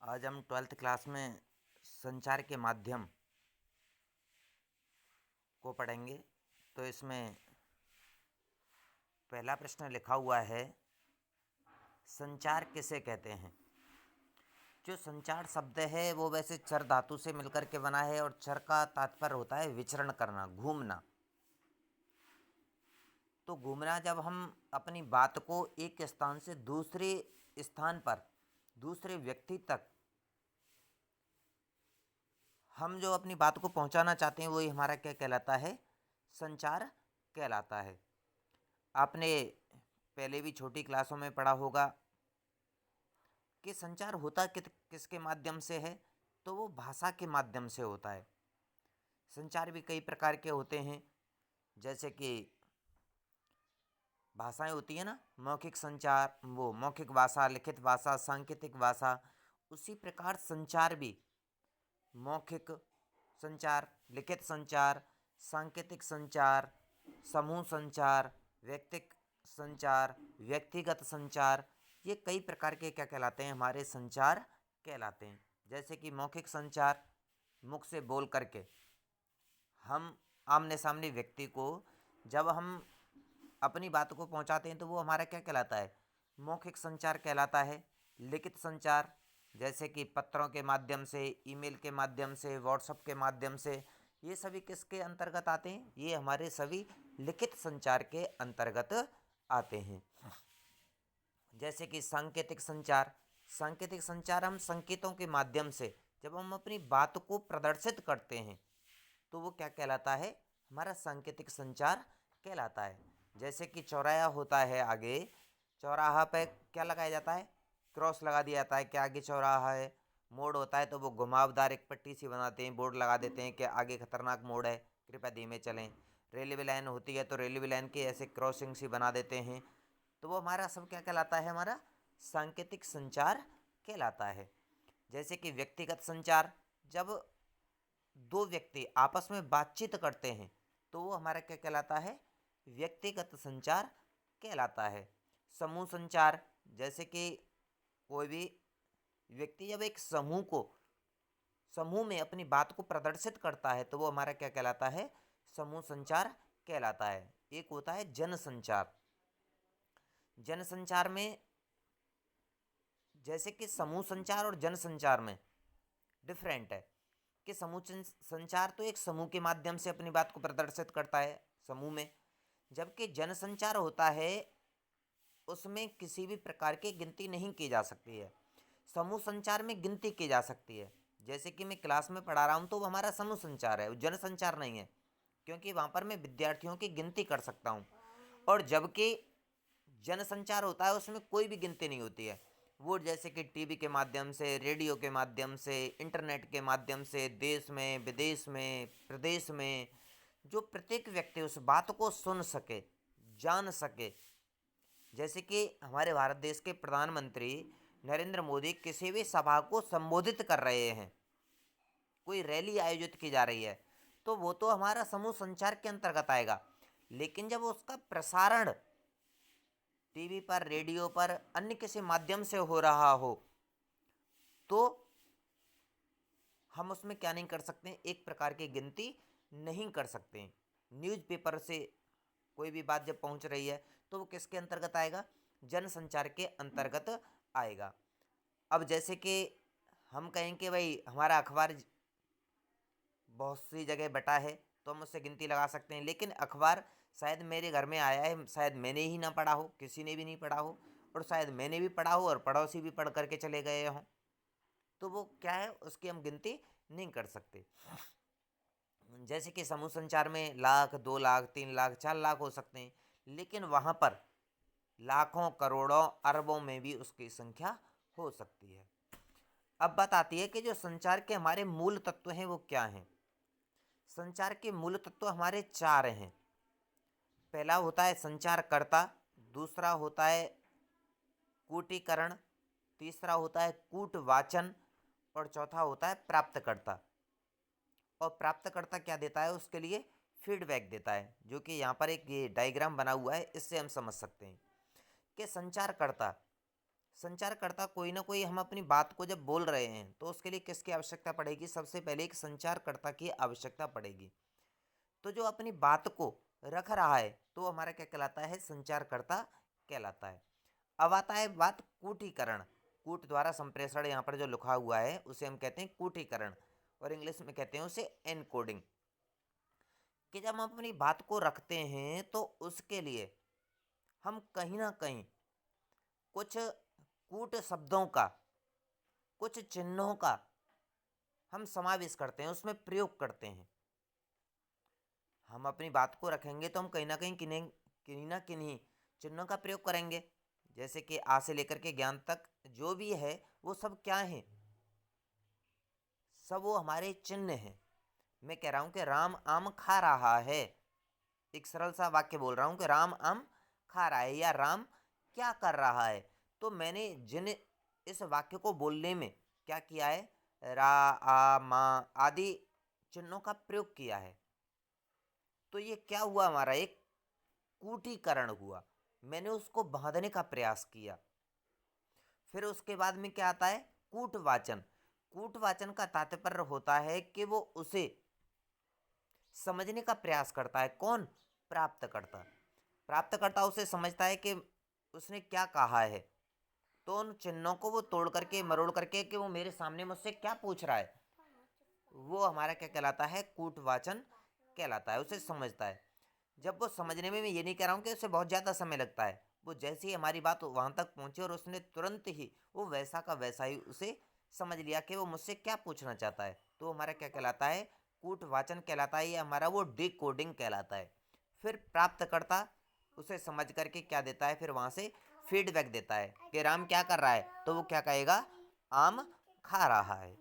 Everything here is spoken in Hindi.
आज हम 12th क्लास में संचार के माध्यम को पढ़ेंगे। तो इसमें पहला प्रश्न लिखा हुआ है, संचार किसे कहते हैं। जो संचार शब्द है वो वैसे चर धातु से मिलकर के बना है और चर का तात्पर्य होता है विचरण करना, घूमना। तो घूमना, जब हम अपनी बात को एक स्थान से दूसरे स्थान पर, दूसरे व्यक्ति तक हम जो अपनी बात को पहुंचाना चाहते हैं, वही हमारा क्या कहलाता है, संचार कहलाता है। आपने पहले भी छोटी क्लासों में पढ़ा होगा कि संचार होता किसके माध्यम से है, तो वो भाषा के माध्यम से होता है। संचार भी कई प्रकार के होते हैं, जैसे कि भाषाएं होती है ना, मौखिक संचार, वो मौखिक भाषा, लिखित भाषा, सांकेतिक भाषा। उसी प्रकार संचार भी मौखिक संचार, लिखित संचार, सांकेतिक संचार, समूह संचार, व्यक्तिक संचार, व्यक्तिगत संचार, ये कई प्रकार के क्या कहलाते हैं, हमारे संचार कहलाते हैं। जैसे कि मौखिक संचार, मुख से बोल करके हम आमने सामने व्यक्ति को जब हम अपनी बात को पहुंचाते हैं, तो वो हमारा क्या कहलाता है, मौखिक संचार कहलाता है। लिखित संचार, जैसे कि पत्रों के माध्यम से, ईमेल के माध्यम से, व्हाट्सएप के माध्यम से, ये सभी किसके अंतर्गत आते हैं, ये हमारे सभी लिखित संचार के अंतर्गत आते हैं। जैसे कि सांकेतिक संचार, सांकेतिक संचार हम संकेतों के माध्यम से जब हम अपनी बात को प्रदर्शित करते हैं, तो वो क्या कहलाता है, हमारा सांकेतिक संचार कहलाता है। जैसे कि चौराहा होता है, आगे चौराहा पे क्या लगाया जाता है, क्रॉस लगा दिया जाता है कि आगे चौराहा है। मोड़ होता है तो वो घुमावदार एक पट्टी सी बनाते हैं, बोर्ड लगा देते हैं कि आगे खतरनाक मोड़ है, कृपया धीमे चलें। रेलवे लाइन होती है तो रेलवे लाइन के ऐसे क्रॉसिंग सी बना देते हैं। तो वो हमारा सब क्या कहलाता है, हमारा सांकेतिक संचार कहलाता है। जैसे कि व्यक्तिगत संचार, जब दो व्यक्ति आपस में बातचीत करते हैं, तो वो हमारा क्या कहलाता है, व्यक्तिगत संचार कहलाता है। समूह संचार, जैसे कि कोई भी व्यक्ति जब एक समूह में अपनी बात को प्रदर्शित करता है, तो वो हमारा क्या कहलाता है, समूह संचार कहलाता है। एक होता है जन संचार। जन संचार में, जैसे कि समूह संचार और जन संचार में डिफरेंट है कि समूह संचार तो एक समूह के माध्यम से अपनी बात को प्रदर्शित करता है समूह में, जबकि जन संचार होता है उसमें किसी भी प्रकार की गिनती नहीं की जा सकती है। समूह संचार में गिनती की जा सकती है। जैसे कि मैं क्लास में पढ़ा रहा हूँ तो वो हमारा समूह संचार है, वो जन संचार नहीं है, क्योंकि वहाँ पर मैं विद्यार्थियों की गिनती कर सकता हूँ। और जबकि जन संचार होता है उसमें कोई भी गिनती नहीं होती है। वो जैसे कि टीवी के माध्यम से, रेडियो के माध्यम से, इंटरनेट के माध्यम से, देश में, विदेश में, प्रदेश में, जो प्रत्येक व्यक्ति उस बात को सुन सके, जान सके। जैसे कि हमारे भारत देश के प्रधानमंत्री नरेंद्र मोदी किसी भी सभा को संबोधित कर रहे हैं, कोई रैली आयोजित की जा रही है, तो वो तो हमारा समूह संचार के अंतर्गत आएगा। लेकिन जब उसका प्रसारण टीवी पर, रेडियो पर, अन्य किसी माध्यम से हो रहा हो, तो हम उसमें क्या नहीं कर सकते, एक प्रकार की गिनती नहीं कर सकते। न्यूज़पेपर से कोई भी बात जब पहुंच रही है, तो वो किसके अंतर्गत आएगा, जन संचार के अंतर्गत आएगा। अब जैसे कि हम कहें कि भाई हमारा अखबार बहुत सी जगह बटा है, तो हम उससे गिनती लगा सकते हैं। लेकिन अखबार शायद मेरे घर में आया है, शायद मैंने ही ना पढ़ा हो, किसी ने भी नहीं पढ़ा हो, और शायद मैंने भी पढ़ा हो और पड़ोसी भी पढ़ करके चले गए हों, तो वो क्या है, उसकी हम गिनती नहीं कर सकते। जैसे कि समूह संचार में लाख, 2 लाख, 3 लाख, 4 लाख हो सकते हैं, लेकिन वहाँ पर लाखों, करोड़ों, अरबों में भी उसकी संख्या हो सकती है। अब बात आती है कि जो संचार के हमारे मूल तत्व हैं वो क्या हैं। संचार के मूल तत्व हमारे 4 हैं। पहला होता है संचारकर्ता, दूसरा होता है कूटीकरण, तीसरा होता है कूटवाचन, और चौथा होता है प्राप्तकर्ता। और प्राप्तकर्ता क्या देता है, उसके लिए फीडबैक देता है, जो कि यहाँ पर एक ये डायग्राम बना हुआ है, इससे हम समझ सकते हैं कि संचारकर्ता, संचारकर्ता कोई ना कोई, हम अपनी बात को जब बोल रहे हैं तो उसके लिए किसकी आवश्यकता पड़ेगी? सबसे पहले एक संचारकर्ता की आवश्यकता पड़ेगी। तो जो अपनी बात को रख रहा है तो हमारा क्या कहलाता है? संचारकर्ता कहलाता है। अब आता है बात कूटीकरण। कूट द्वारा संप्रेषण, यहाँ पर जो लिखा हुआ है उसे हम कहते हैं कूटीकरण, और इंग्लिश में कहते हैं उसे एनकोडिंग। कि जब हम अपनी बात को रखते हैं तो उसके लिए हम कहीं ना कहीं कुछ कूट शब्दों का, कुछ चिन्हों का हम समावेश करते हैं, उसमें प्रयोग करते हैं। हम अपनी बात को रखेंगे तो हम कहीं ना कहीं किन्हीं चिन्हों का प्रयोग करेंगे। जैसे कि आ से लेकर के ज्ञान तक जो भी है वो सब क्या है? सब वो हमारे चिन्ह हैं। मैं कह रहा हूं कि राम आम खा रहा है, एक सरल सा वाक्य बोल रहा हूं कि राम आम खा रहा है या राम क्या कर रहा है। तो मैंने जिन इस वाक्य को बोलने में क्या किया है? रा, आ, मा आदि चिन्हों का प्रयोग किया है। तो ये क्या हुआ? हमारा एक कूटीकरण हुआ। मैंने उसको बांधने का प्रयास किया। फिर उसके बाद में क्या आता है? कूटवाचन। कूटवाचन का तात्पर्य होता है कि वो उसे समझने का प्रयास करता है। कौन? प्राप्तकर्ता। प्राप्तकर्ता उसे समझता है कि उसने क्या कहा है, तो उन चिन्हों को वो तोड़ करके, मरोड़ करके कि वो मेरे सामने मुझसे क्या पूछ रहा है, वो हमारा क्या कहलाता है? कूटवाचन कहलाता है। उसे समझता है। जब वो समझने में, मैं ये नहीं कह रहा हूँ कि उसे बहुत ज़्यादा समय लगता है, वो जैसे ही हमारी बात वहाँ तक पहुँची और उसने तुरंत ही वो वैसा का वैसा ही उसे समझ लिया कि वो मुझसे क्या पूछना चाहता है, तो हमारा क्या कहलाता है? कूटवाचन कहलाता है। ये हमारा वो डिकोडिंग कहलाता है। फिर प्राप्तकर्ता उसे समझ करके क्या देता है? फिर वहाँ से फीडबैक देता है कि राम क्या कर रहा है, तो वो क्या कहेगा? आम खा रहा है।